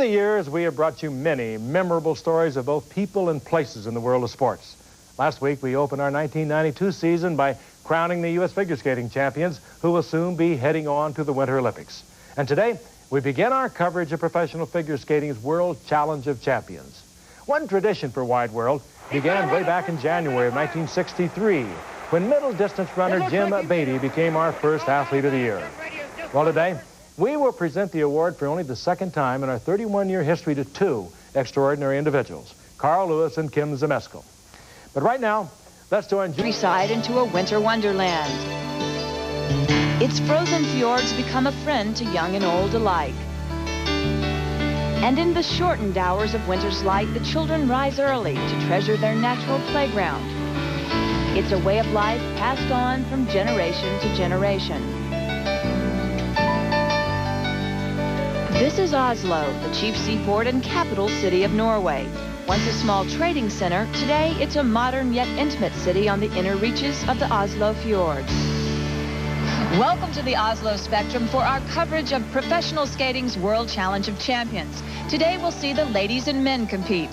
the years, we have brought you many memorable stories of both people and places in the world of sports. Last week, we opened our 1992 season by crowning the U.S. figure skating champions, who will soon be heading on to the Winter Olympics. And today, we begin our coverage of professional figure skating's World Challenge of Champions. One tradition for Wide World began way back in January of 1963, when middle distance runner Jim Beatty became our first athlete of the year. Well, today, we will present the award for only the second time in our 31-year history to two extraordinary individuals, Carl Lewis and Kim Zmeskal. But right now, let's join countryside into a winter wonderland. Its frozen fjords become a friend to young and old alike. And in the shortened hours of winter's light, the children rise early to treasure their natural playground. It's a way of life passed on from generation to generation. This is Oslo, the chief seaport and capital city of Norway. Once a small trading center, today it's a modern yet intimate city on the inner reaches of the Oslo fjords. Welcome to the Oslo Spectrum for our coverage of professional skating's World Challenge of Champions. Today we'll see the ladies and men compete.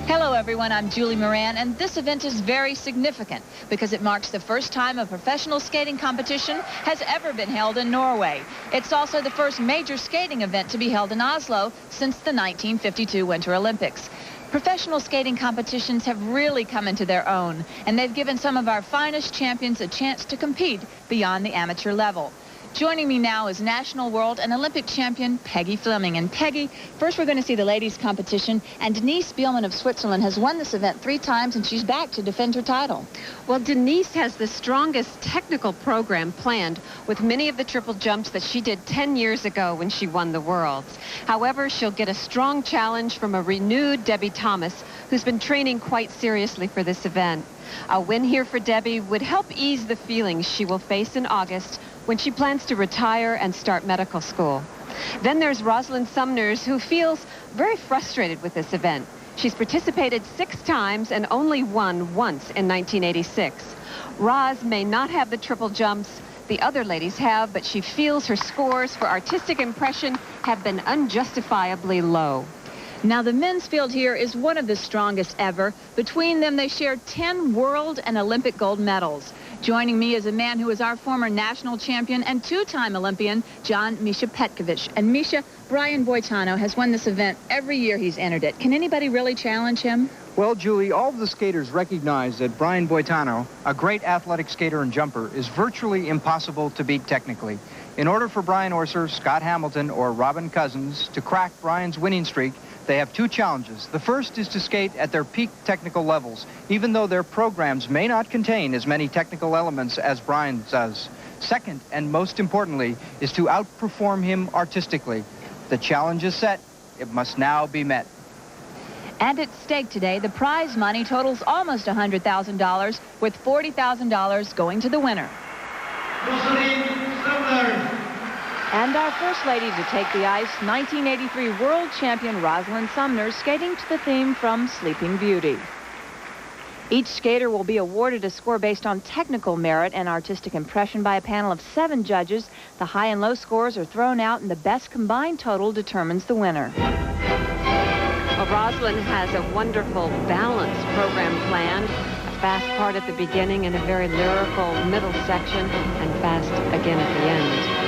Hello everyone, I'm Julie Moran, and this event is very significant because it marks the first time a professional skating competition has ever been held in Norway. It's also the first major skating event to be held in Oslo since the 1952 Winter Olympics. Professional skating competitions have really come into their own, and they've given some of our finest champions a chance to compete beyond the amateur level. Joining me now is national, world, and Olympic champion Peggy Fleming. And Peggy, first we're going to see the ladies' competition. And Denise Spielman of Switzerland has won this event 3 times, and she's back to defend her title. Well, Denise has the strongest technical program planned, with many of the triple jumps that she did 10 years ago when she won the Worlds. However, she'll get a strong challenge from a renewed Debbie Thomas, who's been training quite seriously for this event. A win here for Debbie would help ease the feelings she will face in August when she plans to retire and start medical school. Then there's Rosalind Sumners, who feels very frustrated with this event. She's participated 6 times and only won once in 1986. Roz may not have the triple jumps the other ladies have, but she feels her scores for artistic impression have been unjustifiably low. Now, the men's field here is one of the strongest ever. Between them, they share 10 world and Olympic gold medals. Joining me is a man who is our former national champion and 2-time Olympian, John Misha Petkovic. And Misha, Brian Boitano has won this event every year he's entered it. Can anybody really challenge him? Well, Julie, all of the skaters recognize that Brian Boitano, a great athletic skater and jumper, is virtually impossible to beat technically. In order for Brian Orser, Scott Hamilton, or Robin Cousins to crack Brian's winning streak, they have 2 challenges. The first is to skate at their peak technical levels, even though their programs may not contain as many technical elements as Brian does. Second, and most importantly, is to outperform him artistically. The challenge is set. It must now be met. And at stake today, the prize money totals almost $100,000, with $40,000 going to the winner. And our first lady to take the ice, 1983 world champion Rosalind Sumner, skating to the theme from Sleeping Beauty. Each skater will be awarded a score based on technical merit and artistic impression by a panel of 7 judges. The high and low scores are thrown out, and the best combined total determines the winner. Well, Rosalind has a wonderful balanced program planned. A fast part at the beginning and a very lyrical middle section, and fast again at the end.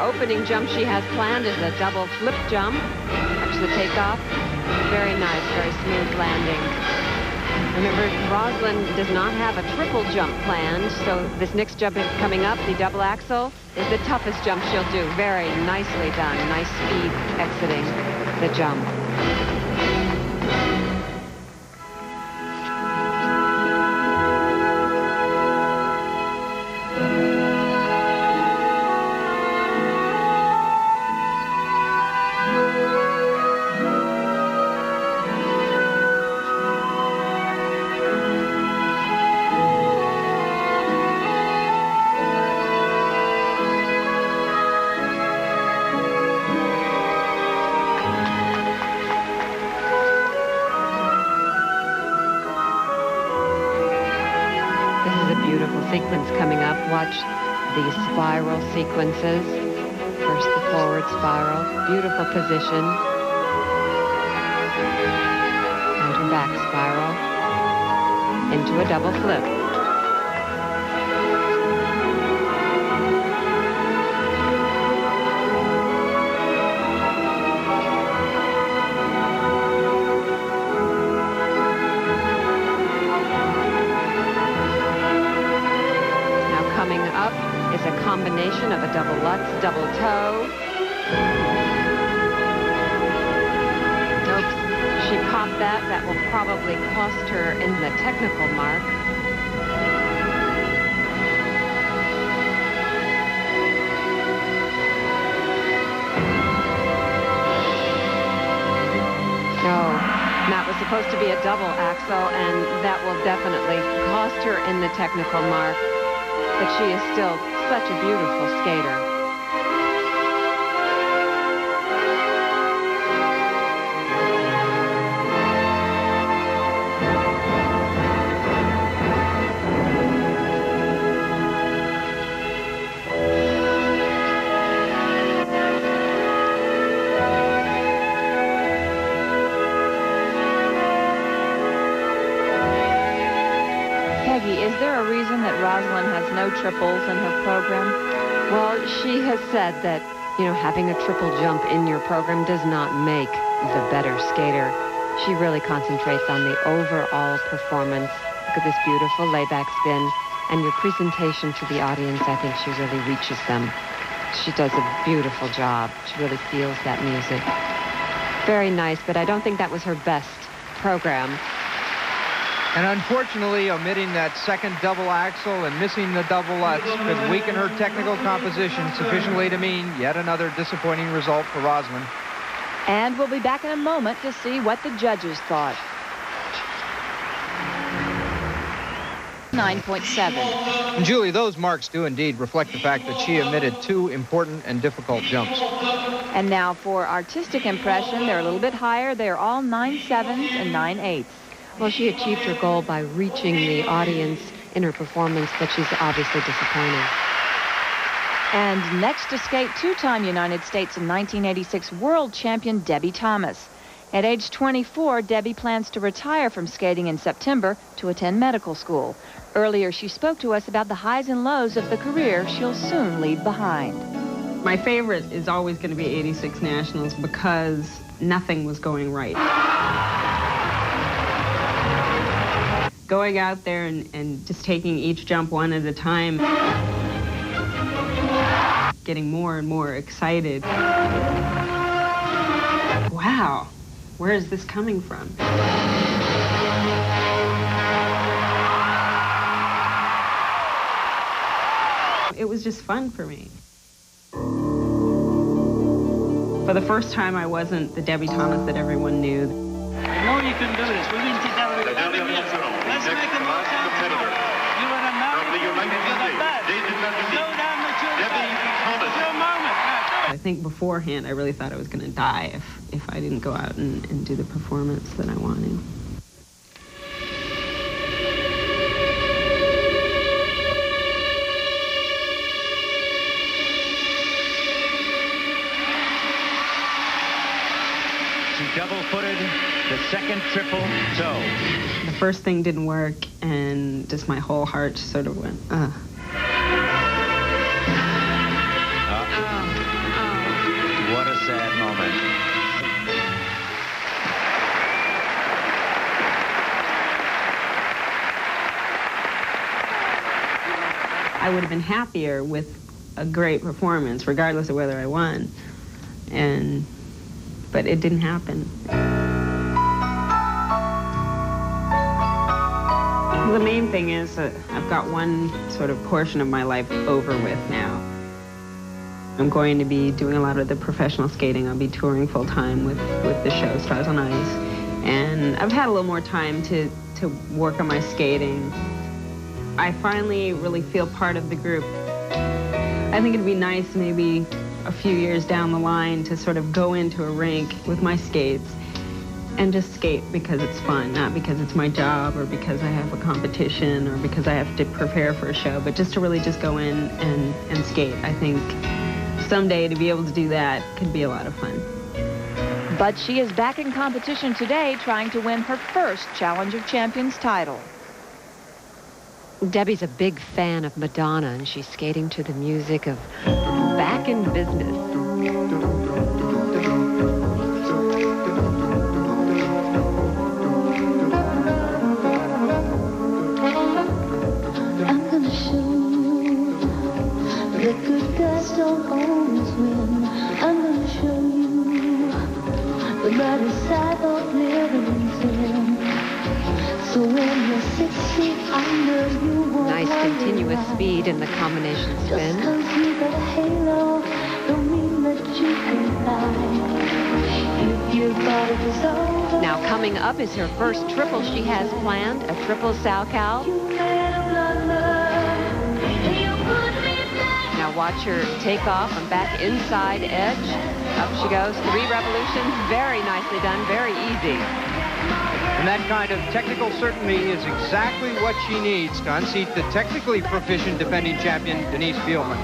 Opening jump she has planned is a double flip jump. Watch the takeoff. Very nice, very smooth landing. Remember, Rosalind does not have a triple jump planned, so this next jump coming up, the double axel, is the toughest jump she'll do. Very nicely done. Nice speed exiting the jump. beautiful sequence coming up. Watch the spiral sequences. First the forward spiral, beautiful position. And her back spiral into a double flip. Is a combination of a double Lutz, double toe. Oops, she popped that. That will probably cost her in the technical mark. No, that was supposed to be a double axel, and that will definitely cost her in the technical mark. But she is still such a beautiful skater. Peggy, is there a reason that Rosalind has no triples in her program? Well, she has said that, having a triple jump in your program does not make the better skater. She really concentrates on the overall performance. Look at this beautiful layback spin. And your presentation to the audience, I think she really reaches them. She does a beautiful job. She really feels that music. Very nice, but I don't think that was her best program. And unfortunately, omitting that second double axel and missing the double Lutz could weaken her technical composition sufficiently to mean yet another disappointing result for Rosalind. And we'll be back in a moment to see what the judges thought. 9.7. And Julie, those marks do indeed reflect the fact that she omitted two important and difficult jumps. And now for artistic impression, they're a little bit higher. They're all 9.7s and 9.8s. Well, she achieved her goal by reaching the audience in her performance, but she's obviously disappointed. And next to skate, two-time United States and 1986 world champion Debbie Thomas. At age 24, Debbie plans to retire from skating in September to attend medical school. Earlier, she spoke to us about the highs and lows of the career she'll soon leave behind. My favorite is always going to be 86 Nationals because nothing was going right. Going out there and just taking each jump one at a time, getting more and more excited. Wow, where is this coming from? It was just fun for me. For the first time, I wasn't the Debbie Thomas that everyone knew. I know you can do this. We've been together. Let's make it more competitive. You're an American. You're the best. Slow down the Debbie Thomas. Your moment. I think beforehand, I really thought I was going to die if I didn't go out and do the performance that I wanted. She double-footed the second triple toe. The first thing didn't work, and just my whole heart sort of went, ugh. What a sad moment. I would have been happier with a great performance, regardless of whether I won. But it didn't happen. The main thing is that I've got one sort of portion of my life over with now. I'm going to be doing a lot of the professional skating. I'll be touring full-time with the show Stars on Ice. And I've had a little more time to work on my skating. I finally really feel part of the group. I think it'd be nice maybe a few years down the line to sort of go into a rink with my skates and just skate because it's fun, not because it's my job or because I have a competition or because I have to prepare for a show, but just to really just go in and skate. I think someday to be able to do that could be a lot of fun. But she is back in competition today, trying to win her first Challenge of Champions title. Debbie's a big fan of Madonna, and she's skating to the music of Back in Business. I'm gonna show you the good guys don't always win. I'm gonna show you the brighter side of living's in. So when you're 6 feet under, you won't. Nice continuous speed in the combination spin. Just 'cause you got a halo, don't mean that you can fly. If your body is over, Now coming up is her first triple she has planned, a triple Salchow. you made a blunder. You put me back. Now watch her take off and back inside edge. Up she goes, 3 revolutions, very nicely done, very easy. And that kind of technical certainty is exactly what she needs to unseat the technically proficient defending champion, Denise Fielman.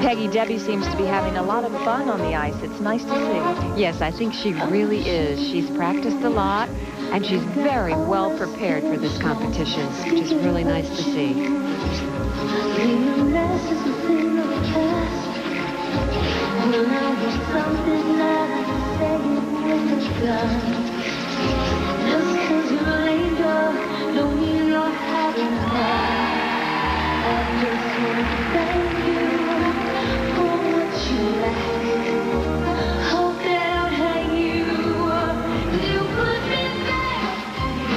Peggy, Debbie seems to be having a lot of fun on the ice. It's nice to see. Yes, I think she really is. She's practiced a lot, and she's very well prepared for this competition, which is really nice to see.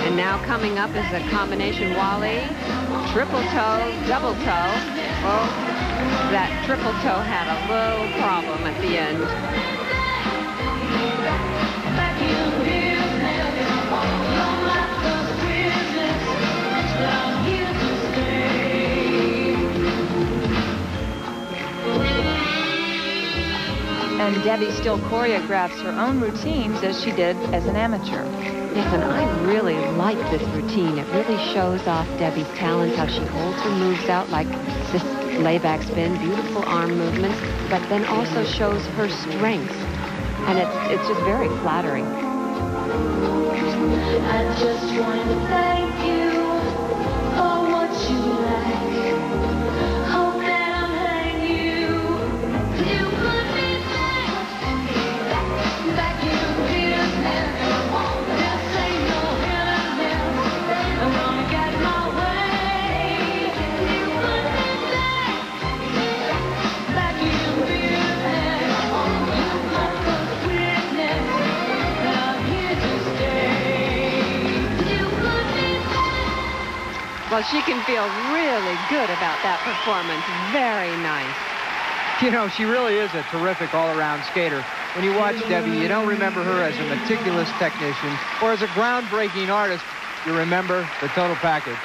And now coming up is a combination Wally, triple toe, double toe. Well, that triple toe had a little problem at the end. And Debbie still choreographs her own routines as she did as an amateur. Yes, and I really like this routine. It really shows off Debbie's talent, how she holds her moves out like this layback spin, beautiful arm movements, but then also shows her strengths. And it's just very flattering. I just want to thank you for what you like. Hope that I'm letting you put me back in business. This ain't no business. I'm gonna get my way. You put me back in business. You got the witness that I'm here to stay. You put me back. Well, she can feel really good about that performance. Very nice. You know, she really is a terrific all-around skater. When you watch Debbie, you don't remember her as a meticulous technician or as a groundbreaking artist. You remember the total package.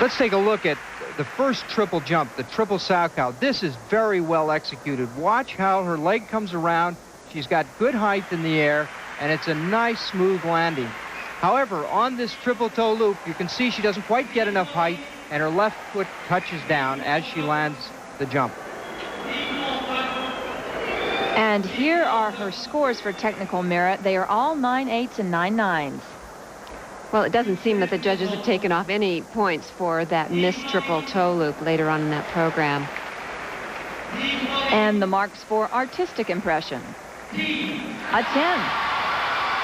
Let's take a look at the first triple jump, the triple Salchow. This is very well executed. Watch how her leg comes around. She's got good height in the air, and it's a nice, smooth landing. However, on this triple toe loop, you can see she doesn't quite get enough height, and her left foot touches down as she lands the jump. And here are her scores for technical merit. They are all 9.8s and 9.9s. Well, it doesn't seem that the judges have taken off any points for that missed triple toe loop later on in that program. And the marks for artistic impression. A 10.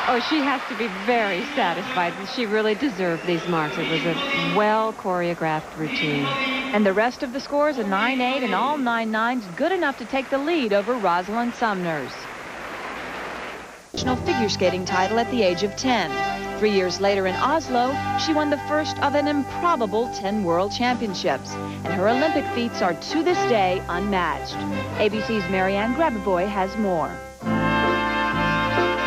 Oh, she has to be very satisfied. She really deserved these marks. It was a well-choreographed routine. And the rest of the scores, a 9.8 and all 9.9s, good enough to take the lead over Rosalind Sumners. National figure skating title at the age of 10. 3 years later in Oslo, she won the first of an improbable 10 world championships. And her Olympic feats are to this day unmatched. ABC's Marianne Grabavoy has more.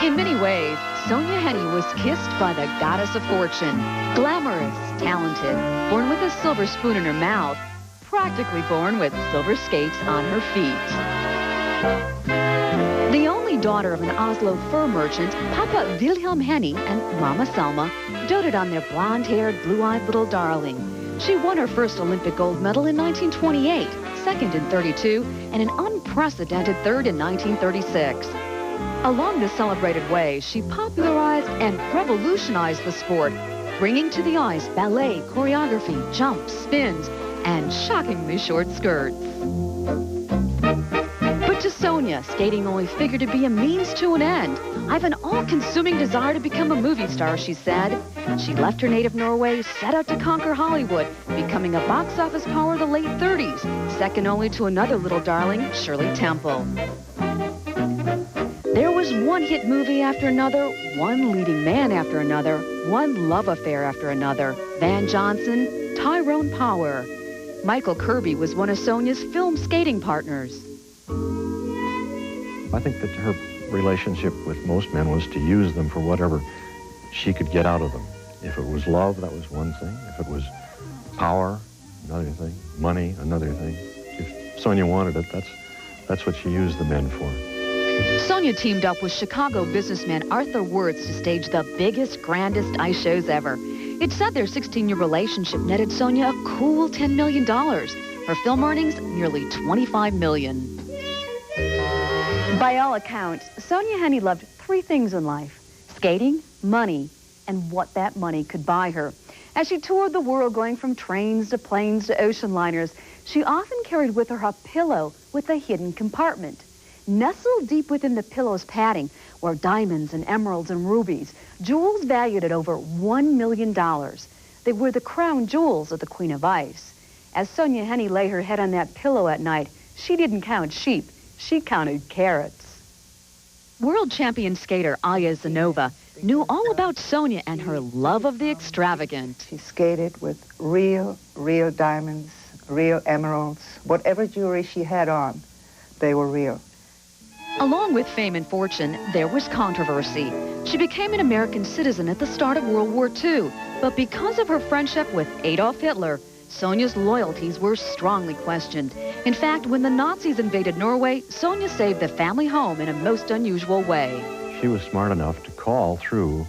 In many ways, Sonja Henie was kissed by the goddess of fortune. Glamorous, talented, born with a silver spoon in her mouth, practically born with silver skates on her feet. The only daughter of an Oslo fur merchant, Papa Wilhelm Henie and Mama Selma doted on their blonde-haired, blue-eyed little darling. She won her first Olympic gold medal in 1928, second in 32, and an unprecedented third in 1936. Along this celebrated way, she popularized and revolutionized the sport, bringing to the ice ballet, choreography, jumps, spins, and shockingly short skirts. But to Sonja, skating only figured to be a means to an end. I have an all-consuming desire to become a movie star, she said. She left her native Norway, set out to conquer Hollywood, becoming a box office power in the late 30s, second only to another little darling, Shirley Temple. There was one hit movie after another, one leading man after another, one love affair after another. Van Johnson, Tyrone Power. Michael Kirby was one of Sonja's film skating partners. I think that her relationship with most men was to use them for whatever she could get out of them. If it was love, that was one thing. If it was power, another thing. Money, another thing. If Sonja wanted it, that's what she used the men for. Sonja teamed up with Chicago businessman Arthur Wirtz to stage the biggest, grandest ice shows ever. It's said their 16-year relationship netted Sonja a cool $10 million. Her film earnings, nearly $25 million. By all accounts, Sonja Henie loved three things in life: skating, money, and what that money could buy her. As she toured the world, going from trains to planes to ocean liners, she often carried with her a pillow with a hidden compartment. Nestled deep within the pillow's padding were diamonds and emeralds and rubies, jewels valued at over $1 million. They were the crown jewels of the Queen of Ice. As Sonja Henie lay her head on that pillow at night, she didn't count sheep, she counted carrots. World champion skater Aya Zanova knew all about Sonja and her love of the extravagant. She skated with real diamonds, real emeralds. Whatever jewelry she had on, they were real. Along with fame and fortune, there was controversy. She became an American citizen at the start of World War II, but because of her friendship with Adolf Hitler, Sonja's loyalties were strongly questioned. In fact, when the Nazis invaded Norway, Sonja saved the family home in a most unusual way. She was smart enough to call through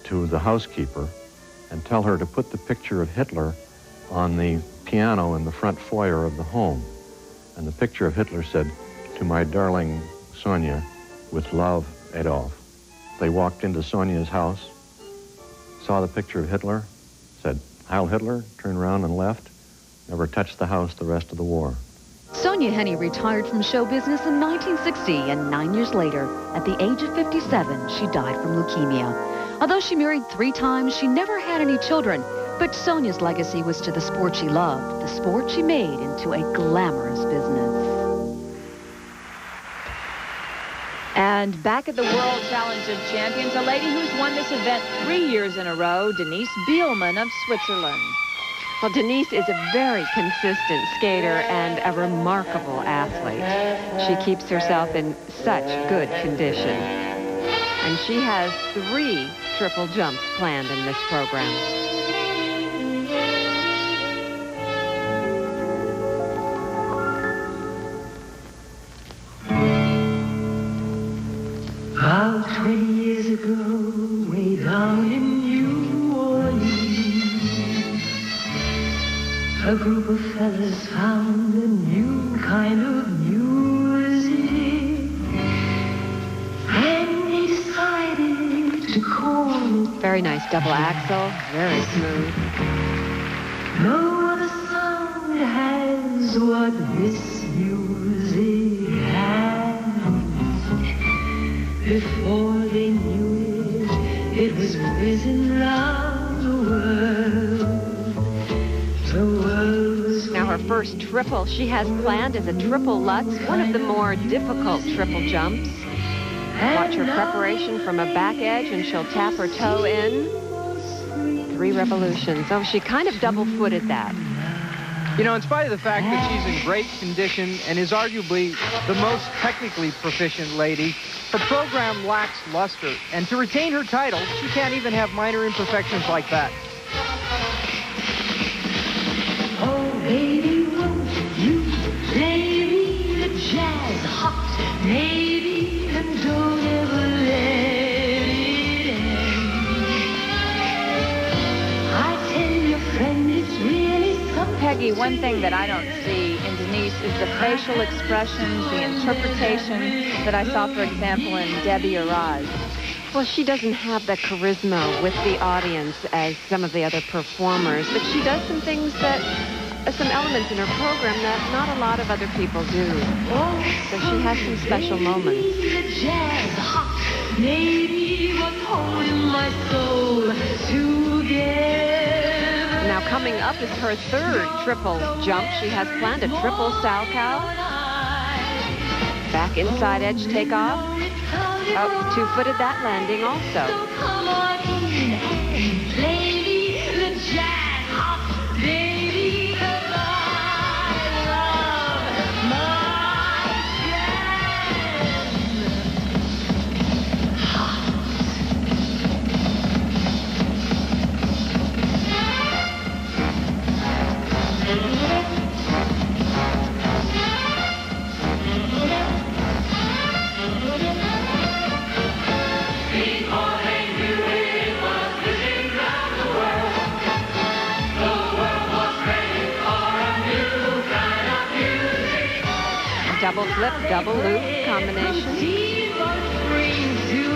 to the housekeeper and tell her to put the picture of Hitler on the piano in the front foyer of the home. And the picture of Hitler said, "To my darling Sonja, with love, Adolf." They walked into Sonja's house, saw the picture of Hitler, said, "Heil Hitler," turned around and left, never touched the house the rest of the war. Sonja Henie retired from show business in 1960, and 9 years later, at the age of 57, she died from leukemia. Although she married 3 times, she never had any children, but Sonja's legacy was to the sport she loved, the sport she made into a glamorous business. And back at the World Challenge of Champions, a lady who's won this event 3 years in a row, Denise Bielmann of Switzerland. Well, Denise is a very consistent skater and a remarkable athlete. She keeps herself in such good condition. And she has 3 triple jumps planned in this program. About 20 years ago, way down in New Orleans, a group of fellas found a new kind of music, and they decided to call it. Very nice double axel, very smooth. No other sound has what this music has. Before they knew it, it was whizzing round the world. The world was... Now her first triple she has planned is a triple Lutz, one of the more difficult triple jumps. Watch her preparation from a back edge, and she'll tap her toe in. 3 revolutions. Oh, she kind of double-footed that. You know, in spite of the fact that she's in great condition and is arguably the most technically proficient lady, her program lacks luster. And to retain her title, she can't even have minor imperfections like that. Oh, baby, won't you play me the jazz hot, maybe, and don't ever let it end. I tell your friend it's really something. Peggy, one thing that I don't see in Denise is the facial expressions, the interpretation that I saw, for example, in Debbie or Roz. Well, she doesn't have the charisma with the audience as some of the other performers, but she does some things that, some elements in her program that not a lot of other people do. So she has some special moments. Now coming up is her third triple jump. She has planned a triple Salchow. Back inside edge takeoff. Oh, two-footed that landing also. Come on in and play me the jazz hot, baby, 'cause I love my jazz hot. Double flip, double loop combination.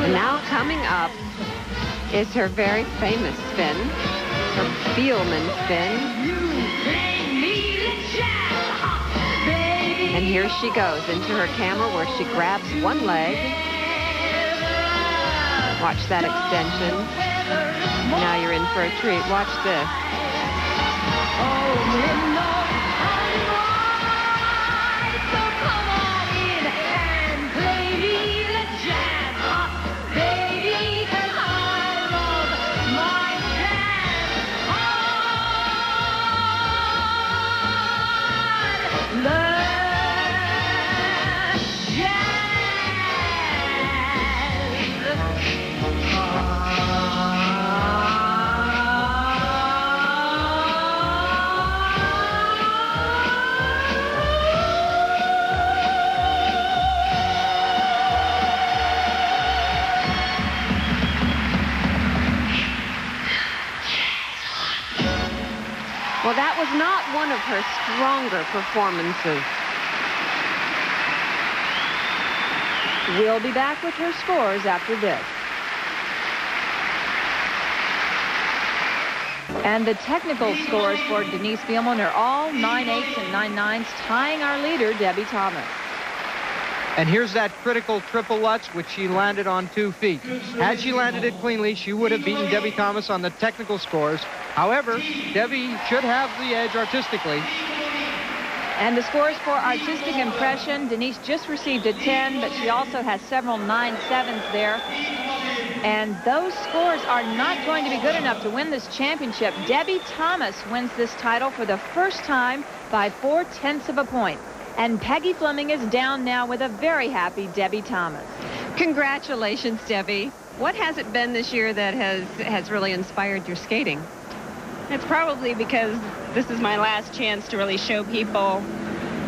And now coming up is her very famous spin, her Spielman spin. And here she goes into her camera where she grabs one leg. Watch that extension. Now you're in for a treat. Watch this. Well, that was not one of her stronger performances. We'll be back with her scores after this. And the technical scores for Denise Spielman are all 9.8s and 9.9s, tying our leader, Debbie Thomas. And here's that critical triple Lutz, which she landed on 2 feet. Had she landed it cleanly, she would have beaten Debbie Thomas on the technical scores. However, Debbie should have the edge artistically. And the scores for artistic impression, Denise just received a 10, but she also has several 9.7s there. And those scores are not going to be good enough to win this championship. Debbie Thomas wins this title for the first time by 0.4 of a point. And Peggy Fleming is down now with a very happy Debbie Thomas. Congratulations, Debbie. What has it been this year that has really inspired your skating? It's probably because this is my last chance to really show people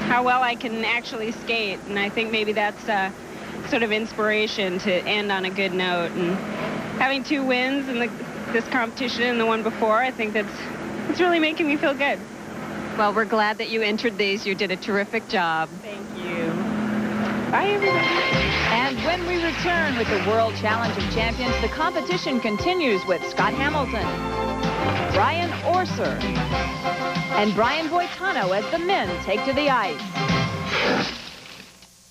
how well I can actually skate. And I think maybe that's a sort of inspiration to end on a good note. And having 2 wins in this competition and the one before, I think it's really making me feel good. Well, we're glad that you entered these. You did a terrific job. Thank you. Bye, everybody. And when we return with the World Challenge of Champions, the competition continues with Scott Hamilton, Brian Orser, and Brian Boitano as the men take to the ice.